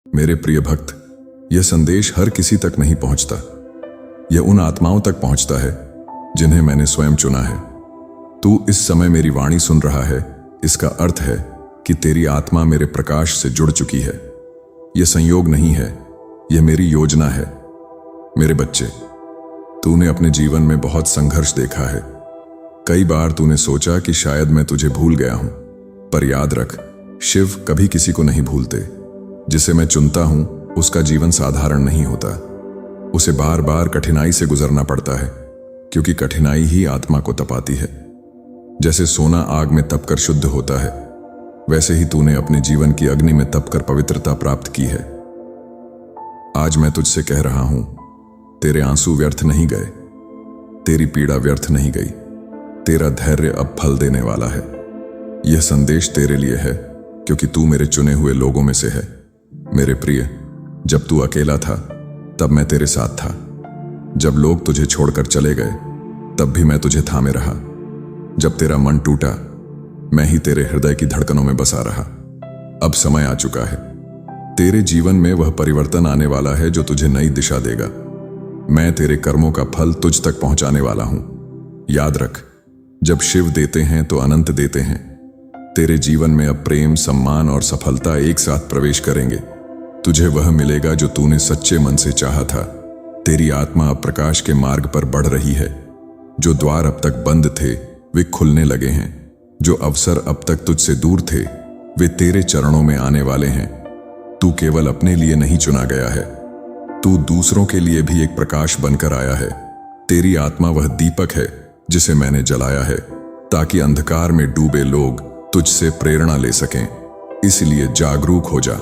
मेरे प्रिय भक्त, यह संदेश हर किसी तक नहीं पहुंचता। यह उन आत्माओं तक पहुंचता है जिन्हें मैंने स्वयं चुना है। तू इस समय मेरी वाणी सुन रहा है, इसका अर्थ है कि तेरी आत्मा मेरे प्रकाश से जुड़ चुकी है। यह संयोग नहीं है, यह मेरी योजना है। मेरे बच्चे, तूने अपने जीवन में बहुत संघर्ष देखा है। कई बार तूने सोचा कि शायद मैं तुझे भूल गया हूं, पर याद रख, शिव कभी किसी को नहीं भूलते। जिसे मैं चुनता हूं उसका जीवन साधारण नहीं होता। उसे बार बार कठिनाई से गुजरना पड़ता है, क्योंकि कठिनाई ही आत्मा को तपाती है। जैसे सोना आग में तपकर शुद्ध होता है, वैसे ही तूने अपने जीवन की अग्नि में तपकर पवित्रता प्राप्त की है। आज मैं तुझसे कह रहा हूं, तेरे आंसू व्यर्थ नहीं गए, तेरी पीड़ा व्यर्थ नहीं गई। तेरा धैर्य अब फल देने वाला है। यह संदेश तेरे लिए है, क्योंकि तू मेरे चुने हुए लोगों में से है। मेरे प्रिय, जब तू अकेला था तब मैं तेरे साथ था। जब लोग तुझे छोड़कर चले गए तब भी मैं तुझे थामे रहा। जब तेरा मन टूटा, मैं ही तेरे हृदय की धड़कनों में बसा रहा। अब समय आ चुका है। तेरे जीवन में वह परिवर्तन आने वाला है जो तुझे नई दिशा देगा। मैं तेरे कर्मों का फल तुझ तक पहुंचाने वाला हूं। याद रख, जब शिव देते हैं तो अनंत देते हैं। तेरे जीवन में अब प्रेम, सम्मान और सफलता एक साथ प्रवेश करेंगे। तुझे वह मिलेगा जो तूने सच्चे मन से चाहा था। तेरी आत्मा अब प्रकाश के मार्ग पर बढ़ रही है। जो द्वार अब तक बंद थे वे खुलने लगे हैं। जो अवसर अब तक तुझसे दूर थे वे तेरे चरणों में आने वाले हैं। तू केवल अपने लिए नहीं चुना गया है, तू दूसरों के लिए भी एक प्रकाश बनकर आया है। तेरी आत्मा वह दीपक है जिसे मैंने जलाया है, ताकि अंधकार में डूबे लोग तुझसे प्रेरणा ले सकें। इसलिए जागरूक हो जा।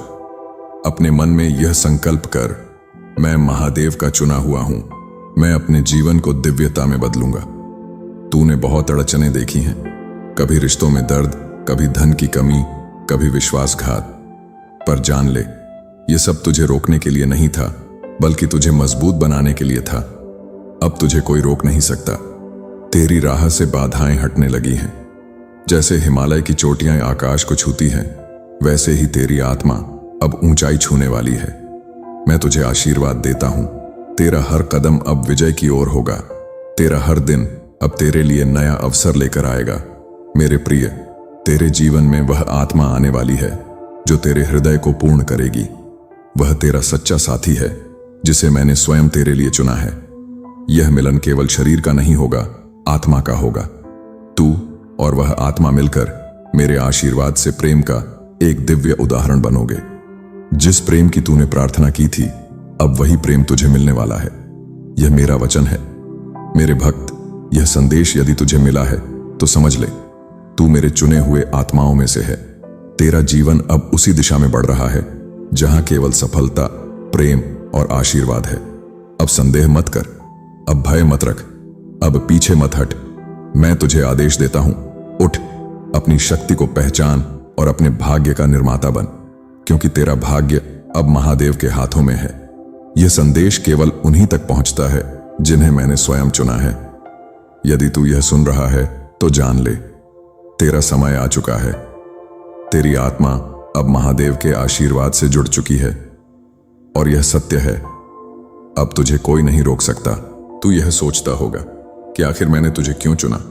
अपने मन में यह संकल्प कर, मैं महादेव का चुना हुआ हूं। मैं अपने जीवन को दिव्यता में बदलूंगा। तूने बहुत अड़चनें देखी हैं, कभी रिश्तों में दर्द, कभी धन की कमी, कभी विश्वासघात। पर जान ले, यह सब तुझे रोकने के लिए नहीं था, बल्कि तुझे मजबूत बनाने के लिए था। अब तुझे कोई रोक नहीं सकता। तेरी राह से बाधाएं हटने लगी हैं। जैसे हिमालय की चोटियां आकाश को छूती हैं, वैसे ही तेरी आत्मा अब ऊंचाई छूने वाली है। मैं तुझे आशीर्वाद देता हूं। तेरा हर कदम अब विजय की ओर होगा। तेरा हर दिन अब तेरे लिए नया अवसर लेकर आएगा। मेरे प्रिय, तेरे जीवन में वह आत्मा आने वाली है जो तेरे हृदय को पूर्ण करेगी। वह तेरा सच्चा साथी है जिसे मैंने स्वयं तेरे लिए चुना है। यह मिलन केवल शरीर का नहीं होगा, आत्मा का होगा। तू और वह आत्मा मिलकर मेरे आशीर्वाद से प्रेम का एक दिव्य उदाहरण बनोगे। जिस प्रेम की तूने प्रार्थना की थी, अब वही प्रेम तुझे मिलने वाला है। यह मेरा वचन है। मेरे भक्त, यह संदेश यदि तुझे मिला है तो समझ ले, तू मेरे चुने हुए आत्माओं में से है। तेरा जीवन अब उसी दिशा में बढ़ रहा है जहां केवल सफलता, प्रेम और आशीर्वाद है। अब संदेह मत कर, अब भय मत रख, अब पीछे मत हट। मैं तुझे आदेश देता हूं, उठ, अपनी शक्ति को पहचान और अपने भाग्य का निर्माता बन, क्योंकि तेरा भाग्य अब महादेव के हाथों में है। यह संदेश केवल उन्हीं तक पहुंचता है जिन्हें मैंने स्वयं चुना है। यदि तू यह सुन रहा है तो जान ले, तेरा समय आ चुका है। तेरी आत्मा अब महादेव के आशीर्वाद से जुड़ चुकी है और यह सत्य है। अब तुझे कोई नहीं रोक सकता। तू यह सोचता होगा कि आखिर मैंने तुझे क्यों चुना।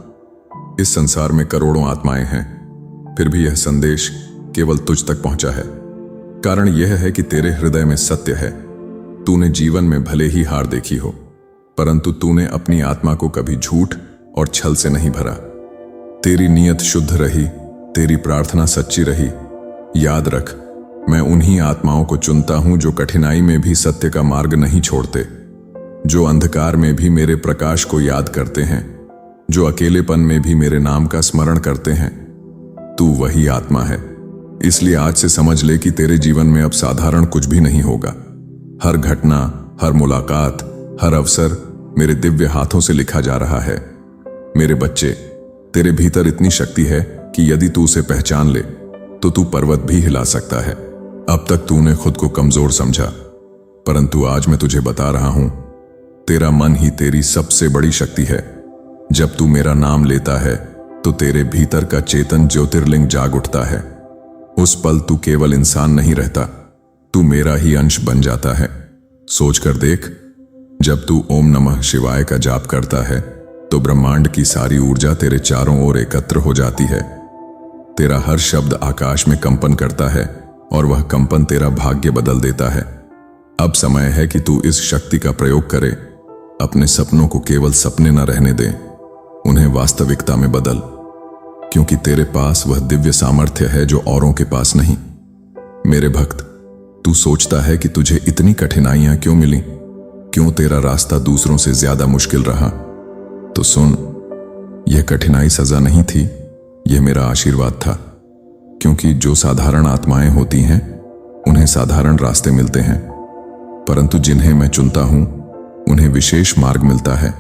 इस संसार में करोड़ों आत्माएं हैं, फिर भी यह संदेश केवल तुझ तक पहुंचा है। कारण यह है कि तेरे हृदय में सत्य है। तूने जीवन में भले ही हार देखी हो, परंतु तूने अपनी आत्मा को कभी झूठ और छल से नहीं भरा। तेरी नीयत शुद्ध रही, तेरी प्रार्थना सच्ची रही। याद रख, मैं उन्हीं आत्माओं को चुनता हूं जो कठिनाई में भी सत्य का मार्ग नहीं छोड़ते, जो अंधकार में भी मेरे प्रकाश को याद करते हैं, जो अकेलेपन में भी मेरे नाम का स्मरण करते हैं। तू वही आत्मा है। इसलिए आज से समझ ले कि तेरे जीवन में अब साधारण कुछ भी नहीं होगा। हर घटना, हर मुलाकात, हर अवसर मेरे दिव्य हाथों से लिखा जा रहा है। मेरे बच्चे, तेरे भीतर इतनी शक्ति है कि यदि तू उसे पहचान ले तो तू पर्वत भी हिला सकता है। अब तक तूने खुद को कमजोर समझा, परंतु आज मैं तुझे बता रहा हूं, तेरा मन ही तेरी सबसे बड़ी शक्ति है। जब तू मेरा नाम लेता है तो तेरे भीतर का चेतन ज्योतिर्लिंग जाग उठता है। उस पल तू केवल इंसान नहीं रहता, तू मेरा ही अंश बन जाता है। सोच कर देख, जब तू ओम नमः शिवाय का जाप करता है तो ब्रह्मांड की सारी ऊर्जा तेरे चारों ओर एकत्र हो जाती है। तेरा हर शब्द आकाश में कंपन करता है और वह कंपन तेरा भाग्य बदल देता है। अब समय है कि तू इस शक्ति का प्रयोग करे। अपने सपनों को केवल सपने न रहने दे, उन्हें वास्तविकता में बदल, क्योंकि तेरे पास वह दिव्य सामर्थ्य है जो औरों के पास नहीं। मेरे भक्त, तू सोचता है कि तुझे इतनी कठिनाइयां क्यों मिली, क्यों तेरा रास्ता दूसरों से ज्यादा मुश्किल रहा? तो सुन, यह कठिनाई सजा नहीं थी, यह मेरा आशीर्वाद था। क्योंकि जो साधारण आत्माएं होती हैं उन्हें साधारण रास्ते मिलते हैं, परंतु जिन्हें मैं चुनता हूं उन्हें विशेष मार्ग मिलता है,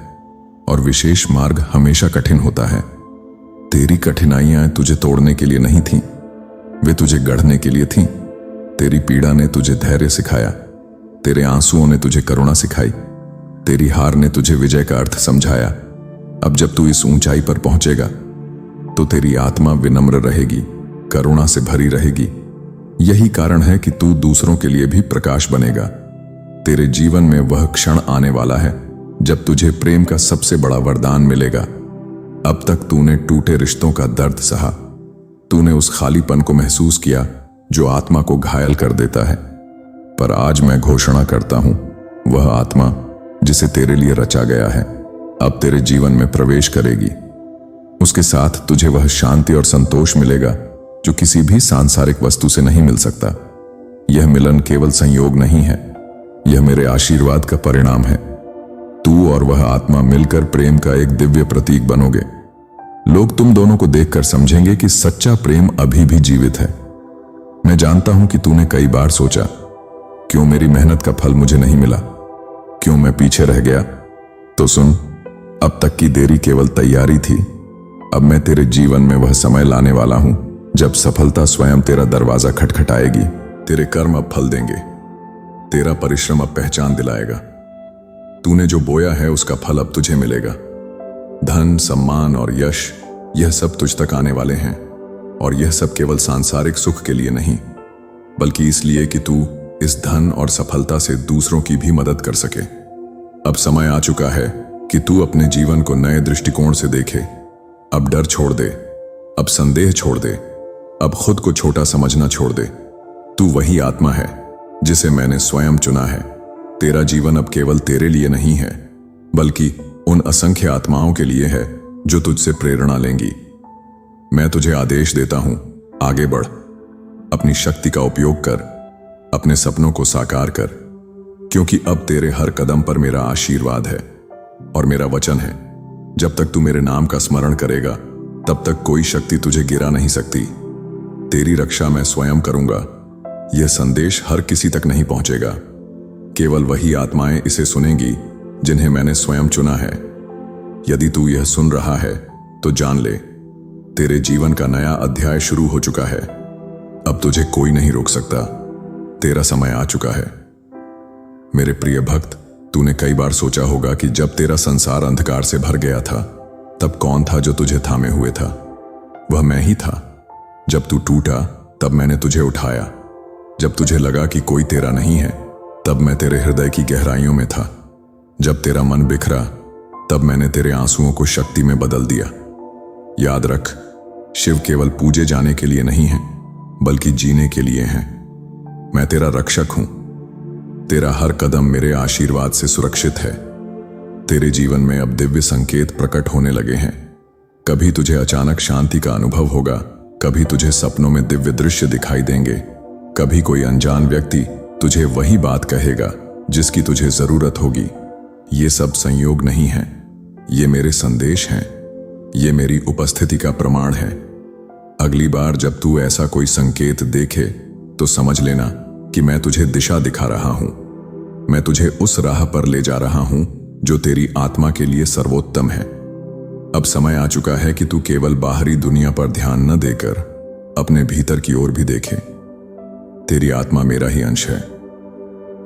और विशेष मार्ग हमेशा कठिन होता है। तेरी कठिनाइयां तुझे तोड़ने के लिए नहीं थीं, वे तुझे गढ़ने के लिए थीं। तेरी पीड़ा ने तुझे धैर्य सिखाया, तेरे आंसुओं ने तुझे करुणा सिखाई, तेरी हार ने तुझे विजय का अर्थ समझाया। अब जब तू इस ऊंचाई पर पहुंचेगा तो तेरी आत्मा विनम्र रहेगी, करुणा से भरी रहेगी। यही कारण है कि तू दूसरों के लिए भी प्रकाश बनेगा। तेरे जीवन में वह क्षण आने वाला है जब तुझे प्रेम का सबसे बड़ा वरदान मिलेगा। अब तक तूने टूटे रिश्तों का दर्द सहा, तूने उस खालीपन को महसूस किया जो आत्मा को घायल कर देता है। पर आज मैं घोषणा करता हूं, वह आत्मा जिसे तेरे लिए रचा गया है अब तेरे जीवन में प्रवेश करेगी। उसके साथ तुझे वह शांति और संतोष मिलेगा जो किसी भी सांसारिक वस्तु से नहीं मिल सकता। यह मिलन केवल संयोग नहीं है, यह मेरे आशीर्वाद का परिणाम है। तू और वह आत्मा मिलकर प्रेम का एक दिव्य प्रतीक बनोगे। लोग तुम दोनों को देखकर समझेंगे कि सच्चा प्रेम अभी भी जीवित है। मैं जानता हूं कि तूने कई बार सोचा, क्यों मेरी मेहनत का फल मुझे नहीं मिला, क्यों मैं पीछे रह गया? तो सुन, अब तक की देरी केवल तैयारी थी। अब मैं तेरे जीवन में वह समय लाने वाला हूं जब सफलता स्वयं तेरा दरवाजा खटखटाएगी। तेरे कर्म अब फल देंगे, तेरा परिश्रम अब पहचान दिलाएगा। तूने जो बोया है उसका फल अब तुझे मिलेगा। धन, सम्मान और यश, यह सब तुझ तक आने वाले हैं, और यह सब केवल सांसारिक सुख के लिए नहीं, बल्कि इसलिए कि तू इस धन और सफलता से दूसरों की भी मदद कर सके। अब समय आ चुका है कि तू अपने जीवन को नए दृष्टिकोण से देखे। अब डर छोड़ दे, अब संदेह छोड़ दे, अब खुद को छोटा समझना छोड़ दे। तू वही आत्मा है जिसे मैंने स्वयं चुना है। तेरा जीवन अब केवल तेरे लिए नहीं है, बल्कि उन असंख्य आत्माओं के लिए है जो तुझसे प्रेरणा लेंगी। मैं तुझे आदेश देता हूं, आगे बढ़, अपनी शक्ति का उपयोग कर, अपने सपनों को साकार कर, क्योंकि अब तेरे हर कदम पर मेरा आशीर्वाद है और मेरा वचन है, जब तक तू मेरे नाम का स्मरण करेगा तब तक कोई शक्ति तुझे गिरा नहीं सकती। तेरी रक्षा मैं स्वयं करूंगा। यह संदेश हर किसी तक नहीं पहुंचेगा, केवल वही आत्माएं इसे सुनेंगी जिन्हें मैंने स्वयं चुना है। यदि तू यह सुन रहा है तो जान ले, तेरे जीवन का नया अध्याय शुरू हो चुका है। अब तुझे कोई नहीं रोक सकता, तेरा समय आ चुका है। मेरे प्रिय भक्त, तूने कई बार सोचा होगा कि जब तेरा संसार अंधकार से भर गया था तब कौन था जो तुझे थामे हुए था? वह मैं ही था। जब तू टूटा तब मैंने तुझे उठाया। जब तुझे लगा कि कोई तेरा नहीं है तब मैं तेरे हृदय की गहराइयों में था। जब तेरा मन बिखरा तब मैंने तेरे आंसुओं को शक्ति में बदल दिया। याद रख, शिव केवल पूजे जाने के लिए नहीं है, बल्कि जीने के लिए है। मैं तेरा रक्षक हूं। तेरा हर कदम मेरे आशीर्वाद से सुरक्षित है। तेरे जीवन में अब दिव्य संकेत प्रकट होने लगे हैं। कभी तुझे अचानक शांति का अनुभव होगा, कभी तुझे सपनों में दिव्य दृश्य दिखाई देंगे, कभी कोई अनजान व्यक्ति तुझे वही बात कहेगा जिसकी तुझे जरूरत होगी। ये सब संयोग नहीं है, ये मेरे संदेश हैं, ये मेरी उपस्थिति का प्रमाण है। अगली बार जब तू ऐसा कोई संकेत देखे तो समझ लेना कि मैं तुझे दिशा दिखा रहा हूं। मैं तुझे उस राह पर ले जा रहा हूं जो तेरी आत्मा के लिए सर्वोत्तम है। अब समय आ चुका है कि तू केवल बाहरी दुनिया पर ध्यान न देकर अपने भीतर की ओर भी देखे। तेरी आत्मा मेरा ही अंश है।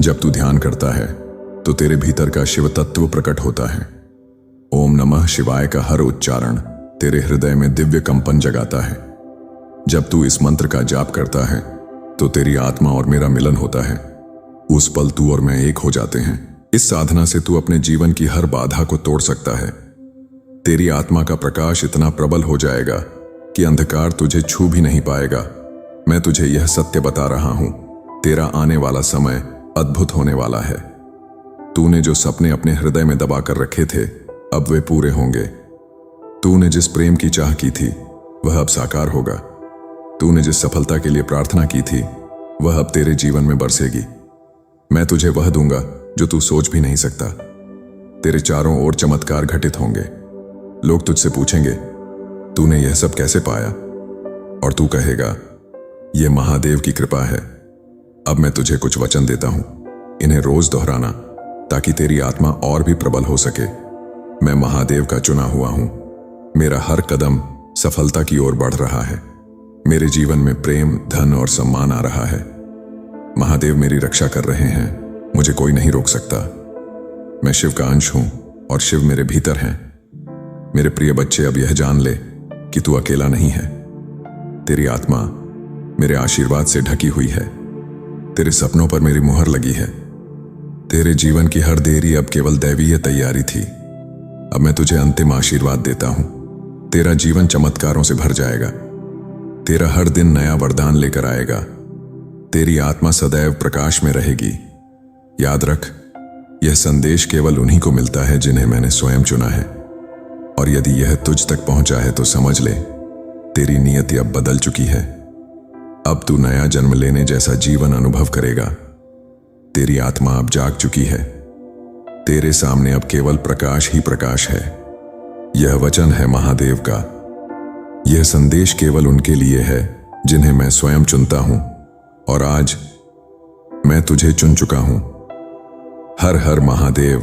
जब तू ध्यान करता है तो तेरे भीतर का शिव तत्व प्रकट होता है। ओम नमः शिवाय का हर उच्चारण तेरे हृदय में दिव्य कंपन जगाता है। जब तू इस मंत्र का जाप करता है तो तेरी आत्मा और मेरा मिलन होता है। उस पल तू और मैं एक हो जाते हैं। इस साधना से तू अपने जीवन की हर बाधा को तोड़ सकता है। तेरी आत्मा का प्रकाश इतना प्रबल हो जाएगा कि अंधकार तुझे छू भी नहीं पाएगा। मैं तुझे यह सत्य बता रहा हूं, तेरा आने वाला समय अद्भुत होने वाला है। तूने जो सपने अपने हृदय में दबा कर रखे थे, अब वे पूरे होंगे। तूने जिस प्रेम की चाह की थी, वह अब साकार होगा। तूने जिस सफलता के लिए प्रार्थना की थी, वह अब तेरे जीवन में बरसेगी। मैं तुझे वह दूंगा जो तू सोच भी नहीं सकता। तेरे चारों ओर चमत्कार घटित होंगे। लोग तुझसे पूछेंगे, तूने यह सब कैसे पाया? और तू कहेगा, यह महादेव की कृपा है। अब मैं तुझे कुछ वचन देता हूं, इन्हें रोज दोहराना ताकि तेरी आत्मा और भी प्रबल हो सके। मैं महादेव का चुना हुआ हूं। मेरा हर कदम सफलता की ओर बढ़ रहा है। मेरे जीवन में प्रेम, धन और सम्मान आ रहा है। महादेव मेरी रक्षा कर रहे हैं, मुझे कोई नहीं रोक सकता। मैं शिव का अंश हूं और शिव मेरे भीतर हैं। मेरे प्रिय बच्चे, अब यह जान ले कि तू अकेला नहीं है। तेरी आत्मा मेरे आशीर्वाद से ढकी हुई है। तेरे सपनों पर मेरी मुहर लगी है। तेरे जीवन की हर देरी अब केवल दैवीय तैयारी थी। अब मैं तुझे अंतिम आशीर्वाद देता हूं। तेरा जीवन चमत्कारों से भर जाएगा। तेरा हर दिन नया वरदान लेकर आएगा। तेरी आत्मा सदैव प्रकाश में रहेगी। याद रख, यह संदेश केवल उन्हीं को मिलता है जिन्हें मैंने स्वयं चुना है। और यदि यह तुझ तक पहुंचा है तो समझ ले, तेरी नियति अब बदल चुकी है। अब तू नया जन्म लेने जैसा जीवन अनुभव करेगा। तेरी आत्मा अब जाग चुकी है। तेरे सामने अब केवल प्रकाश ही प्रकाश है। यह वचन है महादेव का। यह संदेश केवल उनके लिए है जिन्हें मैं स्वयं चुनता हूं। और आज मैं तुझे चुन चुका हूं। हर हर महादेव।